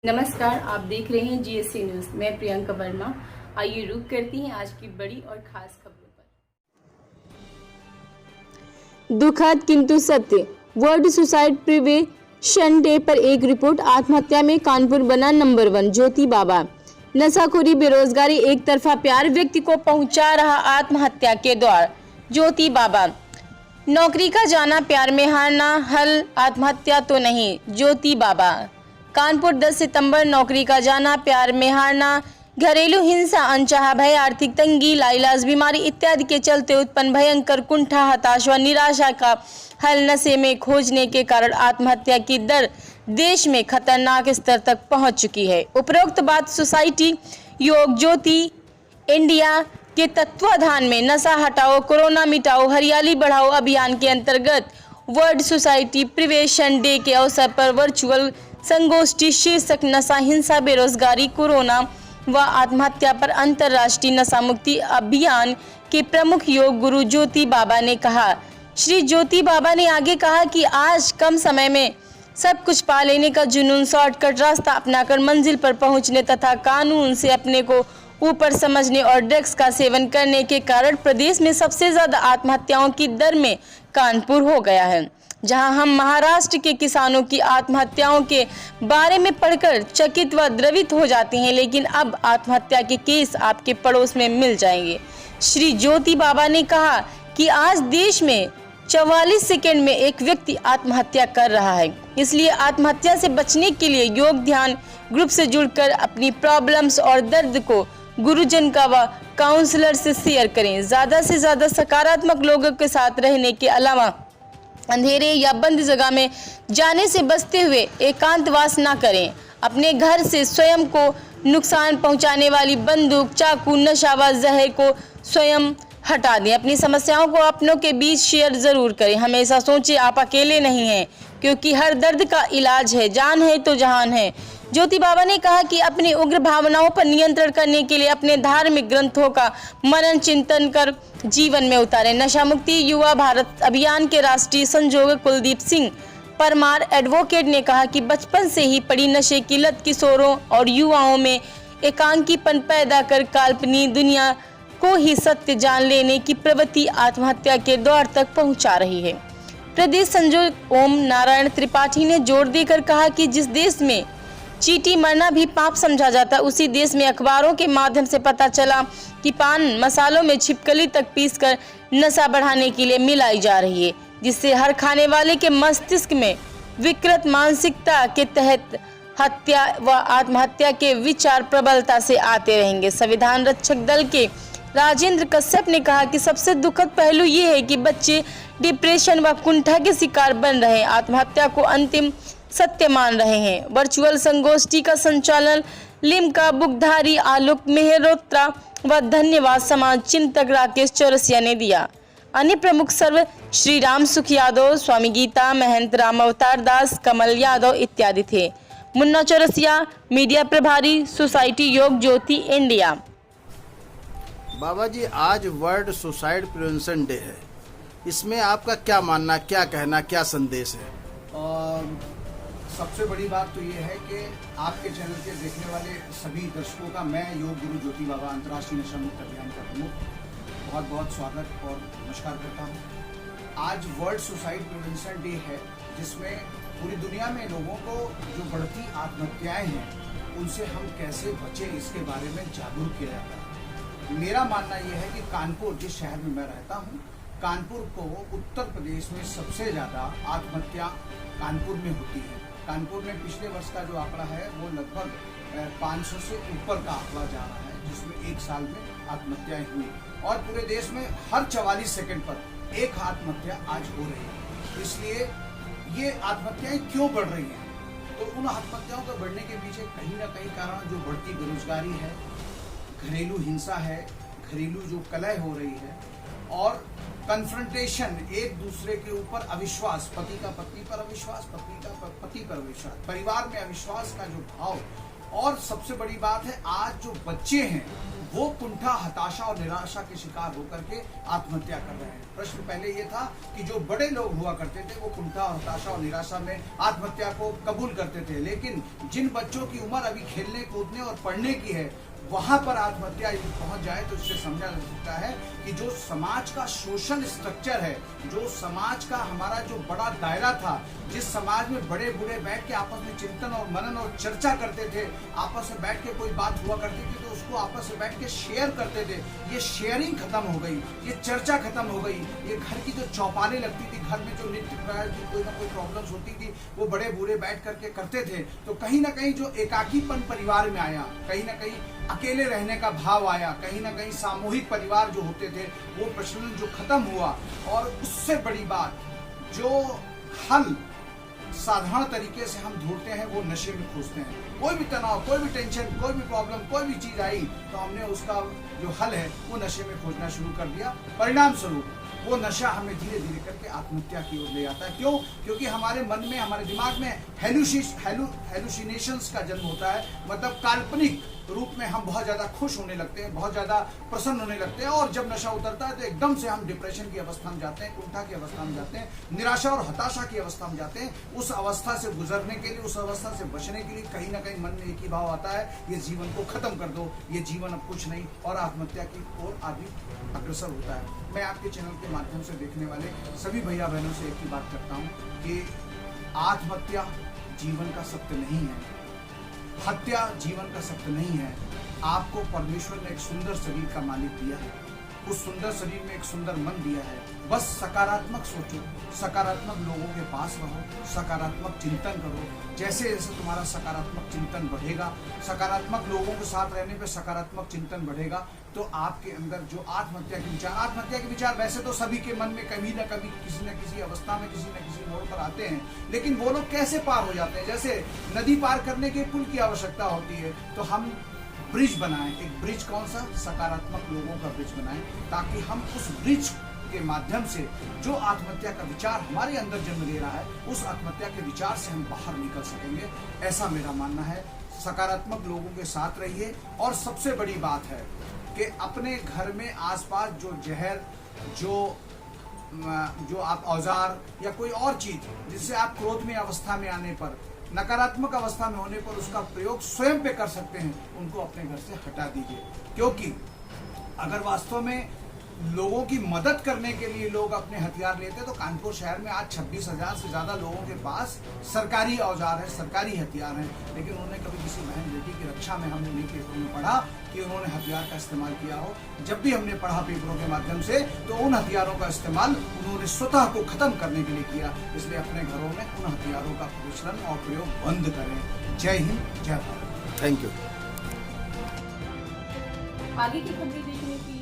नमस्कार, आप देख रहे हैं जीएससी न्यूज। मैं प्रियंका वर्मा। आइए रुक करती हैं आज की बड़ी और खास खबरों पर। दुखद किंतु सत्य, वर्ल्ड सुसाइड प्रिवेंशन डे पर एक रिपोर्ट। आत्महत्या में कानपुर बना नंबर 1। ज्योति बाबा। नशाखोरी, बेरोजगारी, एक तरफा प्यार व्यक्ति को पहुंचा रहा आत्महत्या के द्वार। ज्योति बाबा। नौकरी का जाना, प्यार में हारना हल, आत्महत्या तो नहीं। ज्योति बाबा। कानपुर 10 सितंबर। नौकरी का जाना, प्यार में हारना, घरेलू हिंसा, अनचाहा भय, आर्थिक तंगी, लाइलाज बीमारी इत्यादि के चलते उत्पन्न भयंकर कुंठा, हताश व निराशा का हल नशे में खोजने के कारण आत्महत्या की दर देश में खतरनाक स्तर तक पहुंच चुकी है। उपरोक्त बात सोसाइटी योग ज्योति इंडिया के तत्वाधान में नशा हटाओ, कोरोना मिटाओ, हरियाली बढ़ाओ अभियान के अंतर्गत वर्ल्ड सोसाइटी प्रिवेंशन डे के अवसर पर वर्चुअल संगोष्ठी शीर्षक नशा, हिंसा, बेरोजगारी, कोरोना व आत्महत्या पर अंतर्राष्ट्रीय नशा मुक्ति अभियान के प्रमुख योग गुरु ज्योति बाबा ने कहा। श्री ज्योति बाबा ने आगे कहा कि आज कम समय में सब कुछ पा लेने का जुनून, शॉर्टकट रास्ता अपनाकर मंजिल पर पहुंचने तथा कानून से अपने को ऊपर समझने और ड्रग्स का सेवन करने के कारण प्रदेश में सबसे ज्यादा आत्महत्याओं की दर में कानपुर हो गया है। जहां हम महाराष्ट्र के किसानों की आत्महत्याओं के बारे में पढ़कर चकित व द्रवित हो जाते हैं, लेकिन अब आत्महत्या के केस आपके पड़ोस में मिल जाएंगे। श्री ज्योति बाबा ने कहा कि आज देश में 44 सेकंड में एक व्यक्ति आत्महत्या कर रहा है। इसलिए आत्महत्या से बचने के लिए योग ध्यान ग्रुप से जुड़कर अपनी प्रॉब्लम्स और दर्द को गुरुजन का व काउंसलर से शेयर करें। ज्यादा से ज्यादा सकारात्मक लोगों के साथ रहने के अलावा अंधेरे या बंद जगह में जाने से बचते हुए एकांतवास ना करें। अपने घर से स्वयं को नुकसान पहुंचाने वाली बंदूक, चाकू, नशा व जहर को स्वयं हटा दें। अपनी समस्याओं को अपनों के बीच शेयर जरूर करें। हमेशा सोचें आप अकेले नहीं हैं, क्योंकि हर दर्द का इलाज है। जान है तो जहान है। ज्योति बाबा ने कहा कि अपनी उग्र भावनाओं पर नियंत्रण करने के लिए अपने धार्मिक ग्रंथों का मनन चिंतन कर जीवन में उतारें। नशा मुक्ति युवा भारत अभियान के राष्ट्रीय संयोजक कुलदीप सिंह परमार एडवोकेट ने कहा कि बचपन से ही पड़ी नशे की लत किशोरों और युवाओं में एकांकीपन पैदा कर काल्पनिक दुनिया को ही सत्य जान लेने की प्रवृत्ति आत्महत्या के द्वार तक पहुंचा रही है। प्रदेश संयोजक ओम नारायण त्रिपाठी ने जोर देकर कहा कि जिस देश में चींटी मरना भी पाप समझा जाता, उसी देश में अखबारों के माध्यम से पता चला कि पान मसालों में छिपकली तक पीसकर नशा बढ़ाने के लिए मिलाई जा रही है, जिससे हर खाने वाले के मस्तिष्क में विकृत मानसिकता के तहत हत्या व आत्महत्या के विचार प्रबलता से आते रहेंगे। संविधान रक्षक दल के राजेंद्र कश्यप ने कहा कि सबसे दुखद पहलू ये है कि बच्चे डिप्रेशन व कुंठा के शिकार बन रहे हैं, आत्महत्या को अंतिम सत्य मान रहे हैं। वर्चुअल संगोष्ठी का संचालन लिम्का बुकधारी आलोक मेहरोत्रा व धन्यवाद समाज चिंतक राकेश चौरसिया ने दिया। अन्य प्रमुख सर्व श्री राम सुख यादव, स्वामी गीता महंत, राम अवतार दास, कमल यादव इत्यादि थे। मुन्ना चौरसिया, मीडिया प्रभारी, सोसाइटी योग ज्योति इंडिया। बाबा जी, आज वर्ल्ड सुसाइड प्रिवेंशन डे है, इसमें आपका क्या मानना, क्या कहना, क्या संदेश है? सबसे बड़ी बात तो ये है कि आपके चैनल के देखने वाले सभी दर्शकों का मैं योग गुरु ज्योति बाबा अंतर्राष्ट्रीय नशा मुक्त अभियान का प्रमुख बहुत बहुत स्वागत और नमस्कार करता हूँ। आज वर्ल्ड सुसाइड प्रिवेंशन डे है, जिसमें पूरी दुनिया में लोगों को जो बढ़ती आत्महत्याएं हैं उनसे हम कैसे बचें, इसके बारे में जागरूक किया जाता है। मेरा मानना यह है कि कानपुर, जिस शहर में मैं रहता हूँ, कानपुर को उत्तर प्रदेश में सबसे ज़्यादा आत्महत्या कानपुर में होती है। कानपुर में पिछले वर्ष का जो आंकड़ा है वो लगभग 500 से ऊपर का आंकड़ा जा रहा है, जिसमें एक साल में आत्महत्याएं हुई और पूरे देश में हर 44 सेकंड पर एक आत्महत्या आज हो रही है। इसलिए ये आत्महत्याएं क्यों बढ़ रही हैं? तो उन आत्महत्याओं के बढ़ने के पीछे कहीं ना कहीं कारण जो बढ़ती बेरोजगारी है, घरेलू हिंसा है, घरेलू जो कलह हो रही है और कन्फ्रंटेशन, एक दूसरे के ऊपर अविश्वास, पति का पत्नी पर अविश्वास, पत्नी का पति पर अविश्वास, परिवार में अविश्वास का जो भाव और सबसे बड़ी बात है, आज जो बच्चे हैं वो कुंठा, हताशा और निराशा के शिकार होकर के आत्महत्या कर रहे हैं। प्रश्न पहले ये था कि जो बड़े लोग हुआ करते थे वो कुंठा, हताशा और निराशा में आत्महत्या को कबूल करते थे, लेकिन जिन बच्चों की उम्र अभी खेलने, कूदने और पढ़ने की है, वहां पर आत्महत्या यदि पहुंच जाए तो इससे समझा जा सकता है कि जो समाज का सोशल स्ट्रक्चर है, जो समाज का हमारा जो बड़ा दायरा था, जिस समाज में बड़े बूढ़े बैठ के आपस में चिंतन और मनन और चर्चा करते थे, आपस में बैठ के कोई बात हुआ करती थी तो उसको आपस में बैठ के शेयर करते थे, ये शेयरिंग खत्म हो गई, ये चर्चा खत्म हो गई। ये घर की जो चौपालें लगती थी, घर में जो नित्य प्रकार की कोई ना कोई प्रॉब्लम्स होती थी, वो बड़े बूढ़े बैठ करके करते थे। तो कहीं ना कहीं जो एकाकीपन परिवार में आया, कहीं ना कहीं अकेले रहने का भाव आया, कहीं ना कहीं सामूहिक परिवार जो होते थे वो प्रचलन जो खत्म हुआ। और उससे बड़ी बात, जो हल साधारण तरीके से हम ढूंढते हैं वो नशे में खोजते हैं। कोई भी तनाव, कोई भी टेंशन, कोई भी प्रॉब्लम, कोई भी चीज आई तो हमने उसका जो हल है वो नशे में खोजना शुरू कर दिया। परिणाम स्वरूप वो नशा हमें धीरे धीरे करके आत्महत्या की ओर ले जाता है। क्यों? क्योंकि हमारे मन में, हमारे दिमाग में हेलुसिनेशंस का जन्म होता है, मतलब काल्पनिक रूप में हम बहुत ज्यादा खुश होने लगते हैं, बहुत ज्यादा प्रसन्न होने लगते हैं, और जब नशा उतरता है तो एकदम से हम डिप्रेशन की अवस्था में जाते हैं, कुंठा की अवस्था में जाते हैं, निराशा और हताशा की अवस्था में जाते हैं। उस अवस्था से गुजरने के लिए, उस अवस्था से बचने के लिए कहीं ना कहीं मन में एक ही भाव आता है, ये जीवन को खत्म कर दो, ये जीवन अब कुछ नहीं, और आत्महत्या की ओर आदमी अग्रसर होता है। मैं आपके चैनल के माध्यम से देखने वाले सभी भैया बहनों से एक ही बात करता हूँ कि आत्महत्या जीवन का सत्य नहीं है, हत्या जीवन का सत्य नहीं है। आपको परमेश्वर ने एक सुंदर शरीर का मालिक दिया है, उस सुंदर शरीर में एक सुंदर मन दिया है। बस सकारात्मक सोचो, सकारात्मक लोगों के पास रहो, सकारात्मक चिंतन करो। जैसे जैसे तुम्हारा सकारात्मक चिंतन बढ़ेगा, सकारात्मक लोगों के साथ रहने पे सकारात्मक चिंतन बढ़ेगा, तो आपके अंदर जो आत्महत्या के विचार वैसे तो सभी के मन में कभी न कभी, किसी न किसी अवस्था में, किसी न किसी मोड़ पर आते हैं, लेकिन वो लोग कैसे पार हो जाते हैं? जैसे नदी पार करने के पुल की आवश्यकता होती है, तो हम ब्रिज बनाएं। एक ब्रिज कौन सा? सकारात्मक लोगों का ब्रिज बनाएं, ताकि हम उस ब्रिज के माध्यम से जो आत्महत्या का विचार हमारे अंदर जन्म ले रहा है, उस आत्महत्या के विचार से हम बाहर निकल सकेंगे। ऐसा मेरा मानना है। सकारात्मक लोगों के साथ रहिए, और सबसे बड़ी बात है कि अपने घर में आसपास जो जहर, जो आप औजार या कोई और चीज जिससे आप क्रोध में अवस्था में आने पर, नकारात्मक अवस्था में होने पर उसका प्रयोग स्वयं पे कर सकते हैं, उनको अपने घर से हटा दीजिए। क्योंकि अगर वास्तव में लोगों की मदद करने के लिए लोग अपने हथियार लेते हैं, तो कानपुर शहर में आज 26,000 से ज्यादा लोगों के पास सरकारी औजार है, सरकारी हथियार हैं, लेकिन उन्होंने कभी किसी बहन बेटी की रक्षा में, हमने नहीं पेपरों में पढ़ा कि उन्होंने हथियार का इस्तेमाल किया हो। जब भी हमने पढ़ा पेपरों के माध्यम से, तो उन हथियारों का इस्तेमाल उन्होंने स्वतः को खत्म करने के लिए किया। इसलिए अपने घरों में उन हथियारों का प्रचलन और प्रयोग बंद करें। जय हिंद, जय भारत। Thank you. आगे की खबरें देखने की